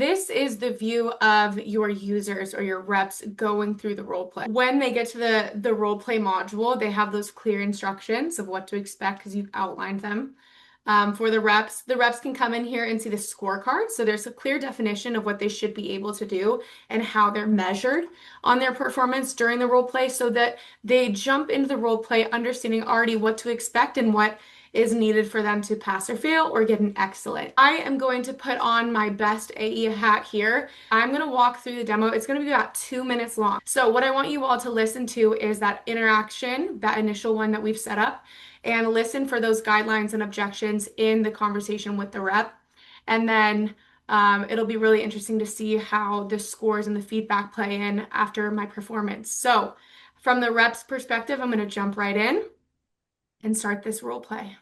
this is the view of your users or your reps going through the role play. When they get to the role play module, they have those clear instructions of what to expect because you've outlined them. For the reps can come in here and see the scorecard. So there's a clear definition of what they should be able to do and how they're measured on their performance during the role play so that they jump into the role play understanding already what to expect and what is needed for them to pass or fail or get an excellent. I am going to put on my best AE hat here. I'm going to walk through the demo. It's going to be about 2 minutes long. So what I want you all to listen to is that interaction, that initial one that we've set up, and listen for those guidelines and objections in the conversation with the rep. And then it'll be really interesting to see how the scores and the feedback play in after my performance. So from the rep's perspective, I'm going to jump right in and start this role play.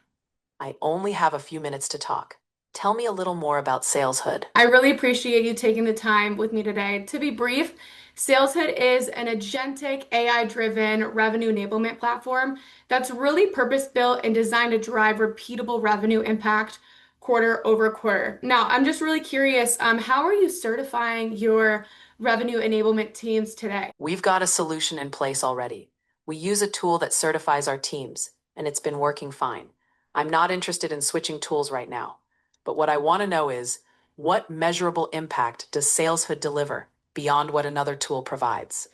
I only have a few minutes to talk. Tell me a little more about SalesHood. I really appreciate you taking the time with me today. To be brief, SalesHood is an agentic AI-driven revenue enablement platform that's really purpose-built and designed to drive repeatable revenue impact quarter over quarter. Now, I'm just really curious, how are you certifying your revenue enablement teams today? We've got a solution in place already. We use a tool that certifies our teams, and it's been working fine. I'm not interested in switching tools right now, but what I want to know is, what measurable impact does SalesHood deliver beyond what another tool provides?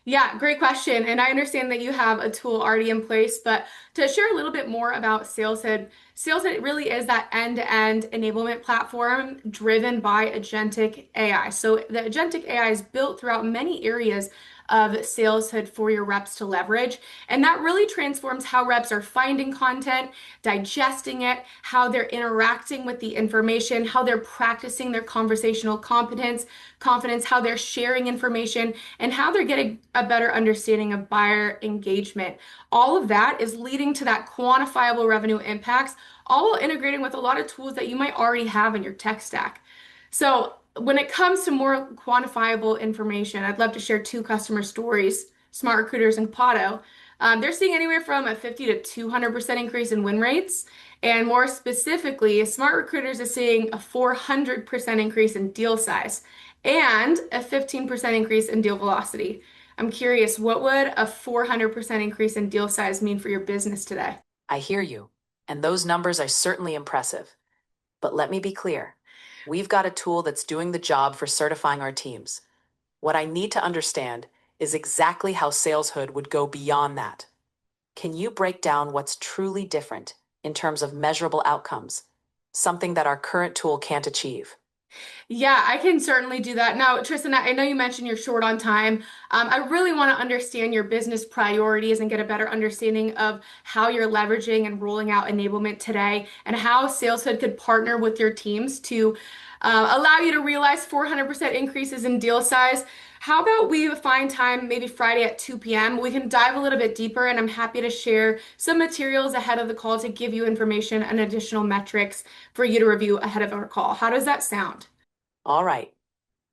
Yeah, great question. And I understand that you have a tool already in place, but to share a little bit more about SalesHood, SalesHood really is that end-to-end enablement platform driven by agentic AI. So the agentic AI is built throughout many areas of SalesHood for your reps to leverage. And that really transforms how reps are finding content, digesting it, how they're interacting with the information, how they're practicing their conversational confidence, how they're sharing information, and how they're getting a better understanding of buyer engagement. All of that is leading to that quantifiable revenue impacts, all while integrating with a lot of tools that you might already have in your tech stack. So when it comes to more quantifiable information, I'd love to share two customer stories, Smart Recruiters and Pado. They're seeing anywhere from a 50 to 200% increase in win rates. And more specifically, Smart Recruiters is seeing a 400% increase in deal size and a 15% increase in deal velocity. I'm curious, what would a 400% increase in deal size mean for your business today? I hear you, and those numbers are certainly impressive. But let me be clear. We've got a tool that's doing the job for certifying our teams. What I need to understand is exactly how SalesHood would go beyond that. Can you break down what's truly different in terms of measurable outcomes, something that our current tool can't achieve? Yeah, I can certainly do that. Now, Tristan, I know you mentioned you're short on time. I really want to understand your business priorities and get a better understanding of how you're leveraging and rolling out enablement today and how SalesHood could partner with your teams to allow you to realize 400% increases in deal size. How about we find time, maybe Friday at 2 p.m. We can dive a little bit deeper, and I'm happy to share some materials ahead of the call to give you information and additional metrics for you to review ahead of our call. How does that sound? All right.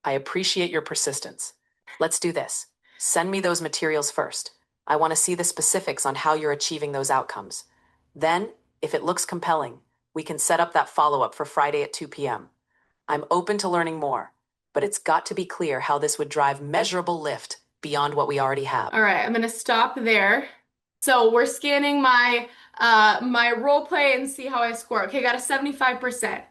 I appreciate your persistence. Let's do this. Send me those materials first. I want to see the specifics on how you're achieving those outcomes. Then, if it looks compelling, we can set up that follow-up for Friday at 2 p.m. I'm open to learning more, but it's got to be clear how this would drive measurable lift beyond what we already have. All right, I'm gonna stop there. So we're scanning my role play and see how I score. Okay, got a 75%.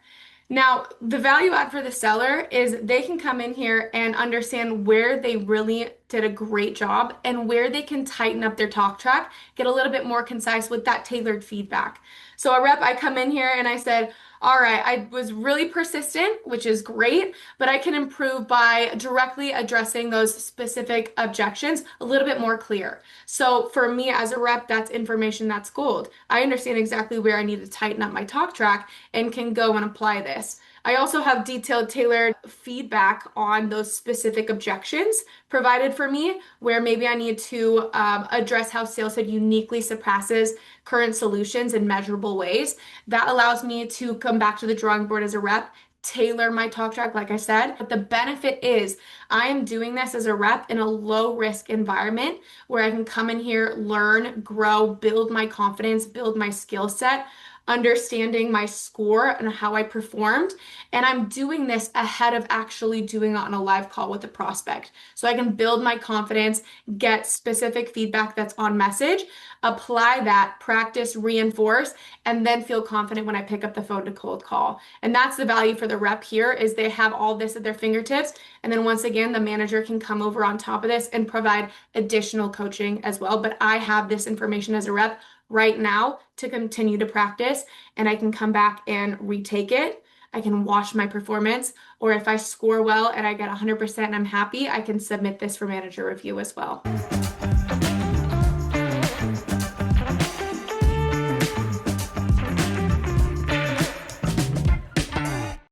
Now, the value add for the seller is they can come in here and understand where they really did a great job and where they can tighten up their talk track, get a little bit more concise with that tailored feedback. So a rep, I come in here and I said, all right, I was really persistent, which is great, but I can improve by directly addressing those specific objections a little bit more clear. So for me as a rep, that's information that's gold. I understand exactly where I need to tighten up my talk track and can go and apply this. I also have detailed, tailored feedback on those specific objections provided for me, where maybe I need to address how SalesHood uniquely surpasses current solutions in measurable ways. That allows me to come back to the drawing board as a rep, tailor my talk track, like I said. But the benefit is I am doing this as a rep in a low risk environment where I can come in here, learn, grow, build my confidence, build my skill set understanding my score and how I performed. And I'm doing this ahead of actually doing it on a live call with a prospect. So I can build my confidence, get specific feedback that's on message, apply that, practice, reinforce, and then feel confident when I pick up the phone to cold call. And that's the value for the rep here is they have all this at their fingertips. And then once again, the manager can come over on top of this and provide additional coaching as well. But I have this information as a rep right now to continue to practice, and I can come back and retake it. I can watch my performance, or if I score well and I get 100% and I'm happy, I can submit this for manager review as well.